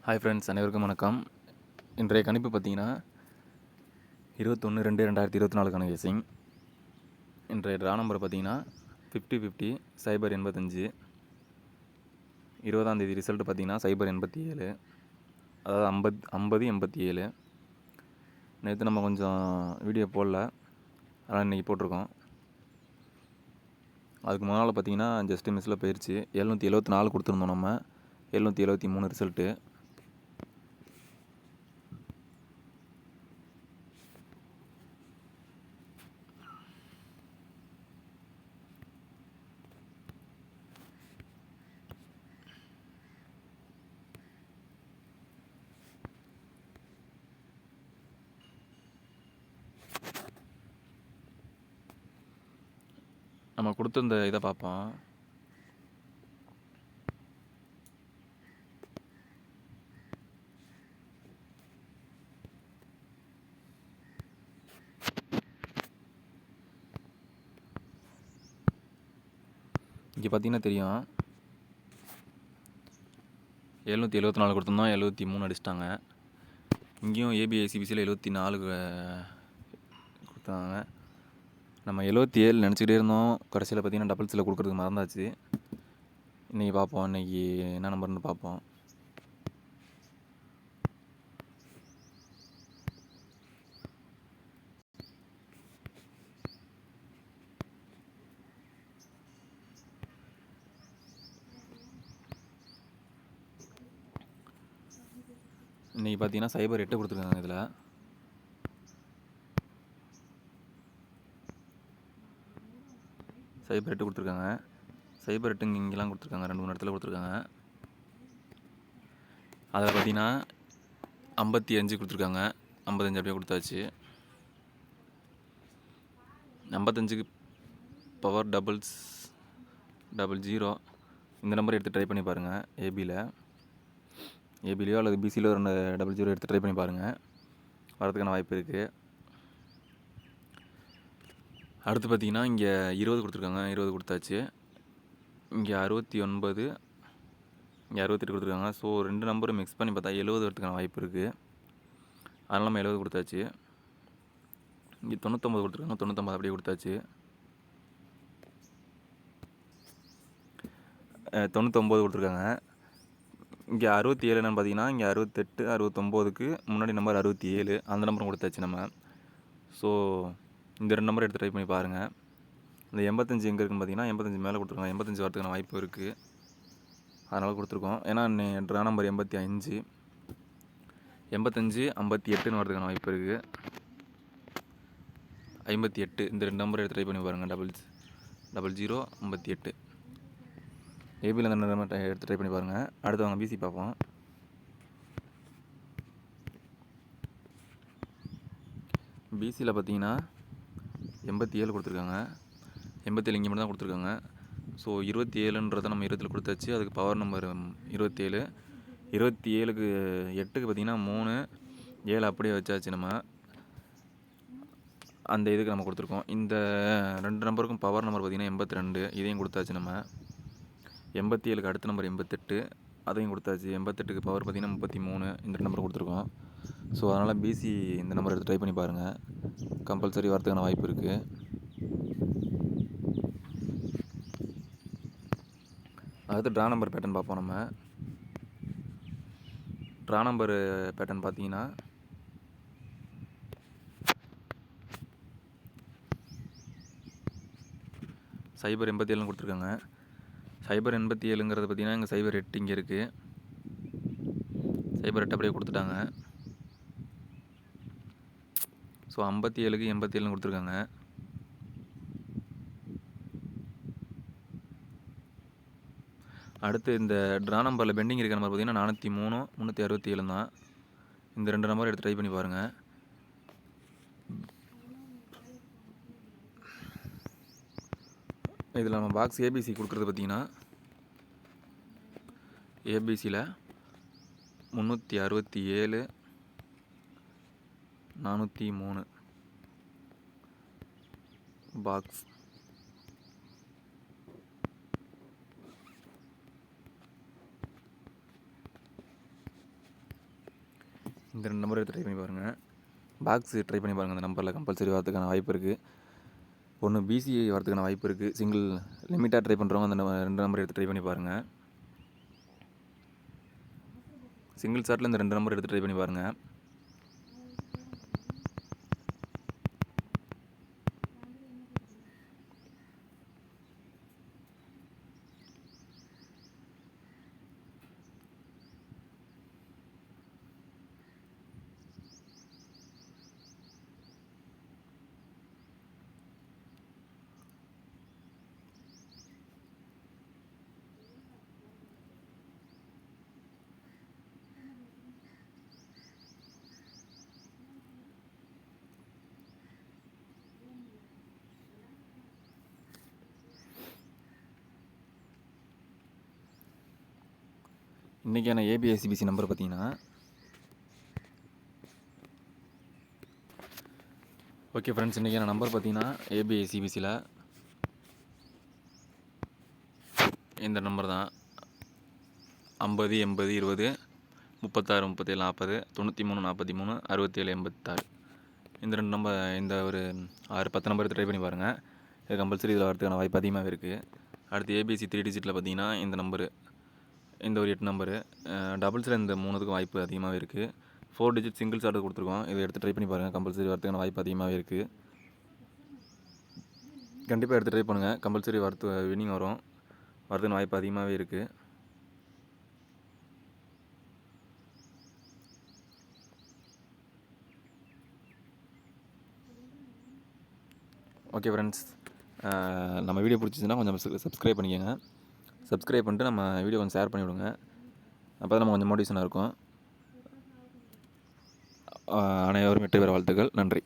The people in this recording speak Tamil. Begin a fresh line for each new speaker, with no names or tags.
ஹாய் ஃப்ரெண்ட்ஸ், அனைவருக்கும் வணக்கம். இன்றைய கணிப்பு பார்த்தீங்கன்னா 21/2/2024க்கான கேசிங். இன்றைய ட்ரா நம்பர் பார்த்தீங்கன்னா 50-50 085. 20ஆம் தேதி ரிசல்ட் பார்த்தீங்கன்னா 087, அதாவது 50-87. நேற்று நம்ம கொஞ்சம் வீடியோ போடல, அதனால் இன்றைக்கி போட்டிருக்கோம். அதுக்கு முன்னால் பார்த்தீங்கன்னா ஜஸ்ட்டு மிஸ்ஸில் போயிடுச்சு. 774 கொடுத்துருந்தோம். நம்ம 773 ரிசல்ட்டு. நம்ம கொடுத்துருந்த இதை பார்ப்போம். இங்கே பார்த்தீங்கன்னா தெரியும், 774 கொடுத்துருந்தோம், 73 அடிச்சிட்டாங்க. இங்கேயும் ஏபிஐசிபிசியில் 74 கொடுத்தாங்க. நம்ம 77 நினச்சிக்கிட்டே இருந்தோம். கடைசியில் பார்த்தீங்கன்னா டபுள்ஸில் கொடுக்குறதுக்கு மறந்தாச்சு. இன்றைக்கி பார்ப்போம், இன்றைக்கி என்ன நம்பர்னு பார்ப்போம். இன்றைக்கி பார்த்தீங்கன்னா 08 கொடுத்துருக்காங்க. இதில் 08 கொடுத்துருக்காங்க. 08 இங்கெல்லாம் கொடுத்துருக்காங்க, 2-3 இடத்துல கொடுத்துருக்காங்க. அதில் பார்த்தீங்கன்னா 55 கொடுத்துருக்காங்க. 55 அப்படியே கொடுத்தாச்சு. 55க்கு பவர் டபுள்ஸ் 00 இந்த நம்பர் எடுத்து ட்ரை பண்ணி பாருங்கள். ஏபிலையோ அல்லது பிசிலையோ 200 எடுத்து ட்ரை பண்ணி பாருங்கள், வரதுக்கான வாய்ப்பு இருக்குது. அடுத்து பார்த்தீங்கன்னா இங்கே 20 கொடுத்துருக்காங்க. 20 கொடுத்தாச்சு. இங்கே 69, இங்கே 68 கொடுத்துருக்காங்க. ஸோ 2 நம்பரும் மிக்ஸ் பண்ணி பார்த்தா 70 வரதுக்கான வாய்ப்பு இருக்குது. அதனால் நம்ம 70 கொடுத்தாச்சு. இங்கே 99 கொடுத்துருக்காங்க. 99 அப்படியே கொடுத்தாச்சு. 99 கொடுத்துருக்காங்க. இங்கே 67 என்னென்னு பார்த்தீங்கன்னா, இங்கே 68, 69க்கு முன்னாடி நம்பர் 67, அந்த நம்பரும் கொடுத்தாச்சு நம்ம. ஸோ இந்த 2 நம்பர் எடுத்து ட்ரை பண்ணி பாருங்கள். இந்த 85 எங்கே இருக்குன்னு பார்த்தீங்கன்னா 85 மேலே கொடுத்துருக்காங்க. 85 வரதுக்கான வாய்ப்பு இருக்குது, அதனால் கொடுத்துருக்கோம். ஏன்னா ட்ரா நம்பர் 85, 58 வரதுக்கான வாய்ப்பு இருக்குது. 58 இந்த 2 நம்பர் எடுத்து ட்ரை பண்ணி பாருங்கள். 00 58 ஏபியில் அந்த நம்பர் எடுத்து ட்ரை பண்ணி பாருங்கள். அடுத்து வாங்க பிசி பார்ப்போம். பிசியில் பார்த்தீங்கன்னா 87 கொடுத்துருக்காங்க. 87 இங்கே மட்டும் தான் கொடுத்துருக்காங்க. ஸோ 27ன்றதை நம்ம 20 கொடுத்தாச்சு. அதுக்கு பவர் நம்பர் 27. 27க்கு 8க்கு பார்த்தீங்கன்னா 3, 7 அப்படியே வச்சாச்சு. நம்ம அந்த இதுக்கு நம்ம கொடுத்துருக்கோம். இந்த 2 நம்பருக்கும் பவர் நம்பர் பார்த்திங்கன்னா 82, இதையும் கொடுத்தாச்சு. நம்ம 87க்கு அடுத்த நம்பர் 88, அதையும் கொடுத்தாச்சு. 88க்கு பவர் பார்த்திங்கன்னா 33, இந்த 2 நம்பர் கொடுத்துருக்கோம். ஸோ அதனால் பிசி இந்த நம்பர் எடுத்து ட்ரை பண்ணி பாருங்கள், கம்பல்சரி வரதுக்கான வாய்ப்பு இருக்குது. அடுத்து ட்ரா நம்பர் பேட்டர்ன் பார்ப்போம். நம்ம ட்ரா நம்பர் பேட்டர்ன் பார்த்தீங்கன்னா 087 கொடுத்துருக்காங்க. 087ங்கிறது பார்த்தீங்கன்னா இங்கே 08 இங்கே இருக்குது. 08 அப்படியே கொடுத்துட்டாங்க. ஸோ 57க்கு 87 கொடுத்துருக்காங்க. அடுத்து இந்த ட்ரா நம்பரில் பெண்டிங் இருக்கிற நம்பர் பார்த்தீங்கன்னா 403, 367 தான். இந்த 2 நம்பர் எடுத்து ட்ரை பண்ணி பாருங்கள். இதில் நம்ம பாக்ஸ் ஏபிசி கொடுக்குறது பார்த்தீங்கன்னா ஏபிசியில் 367, 403 பாக்ஸ். இந்த 2 நம்பர் எடுத்து ட்ரை பண்ணி பாருங்கள். பாக்ஸு ட்ரை பண்ணி பாருங்கள். அந்த நம்பரில் கம்பல்சரி வரதுக்கான வாய்ப்பு இருக்குது. ஒன்று பிசிஐ வரதுக்கான வாய்ப்பு இருக்குது. சிங்கிள் லிமிட்டாக ட்ரை பண்ணுறவங்க அந்த 2 நம்பர் எடுத்து ட்ரை பண்ணி பாருங்கள். சிங்கிள் ஷாட்டில் இந்த 2 நம்பர் எடுத்து ட்ரை பண்ணி பாருங்கள். இன்றைக்கான ஏபிஐசிபிசி நம்பர் பார்த்தீங்கன்னா, ஓகே ஃப்ரெண்ட்ஸ், இன்றைக்கான நம்பர் பார்த்தீங்கன்னா ஏபிஐசிபிசியில் இந்த நம்பர் தான் 50 80 20 36 37 40 93 43 67 86. இந்த 2 நம்பர், இந்த ஒரு 10 நம்பர் எடுத்து ட்ரை பண்ணி பாருங்கள். இது கம்பல்சரி இதில் வரதுக்கான வாய்ப்பு அதிகமாகவே இருக்குது. அடுத்து ஏபிசி 3 டிஜிட்டில் பார்த்தீங்கன்னா இந்த நம்பரு, இந்த ஒரு 8 நம்பரு டபுள்ஸில் இந்த 3க்கு வாய்ப்பு அதிகமாகவே இருக்குது. 4 டிஜிட் சிங்கிள் ஷாட் கொடுத்துருக்கோம். இதை எடுத்து ட்ரை பண்ணி பாருங்கள். கம்பல்சரி வரதுக்கான வாய்ப்பு அதிகமாகவே இருக்குது. கண்டிப்பாக எடுத்து ட்ரை பண்ணுங்கள். கம்பல்சரி வின்னிங் வரதுக்கான வாய்ப்பு அதிகமாகவே இருக்குது. ஓகே ஃப்ரெண்ட்ஸ், நம்ம வீடியோ பிடிச்சிச்சின்னா கொஞ்சம் சப்ஸ்கிரைப் பண்ணிக்கோங்க. சப்ஸ்கிரைப் பண்ணிட்டு நம்ம வீடியோ கொஞ்சம் ஷேர் பண்ணிவிடுங்க. அப்போ தான் நம்ம கொஞ்சம் மோட்டிவேஷனாக இருக்கும். அனைவரும் வெற்றி பெற வாழ்த்துக்கள். நன்றி.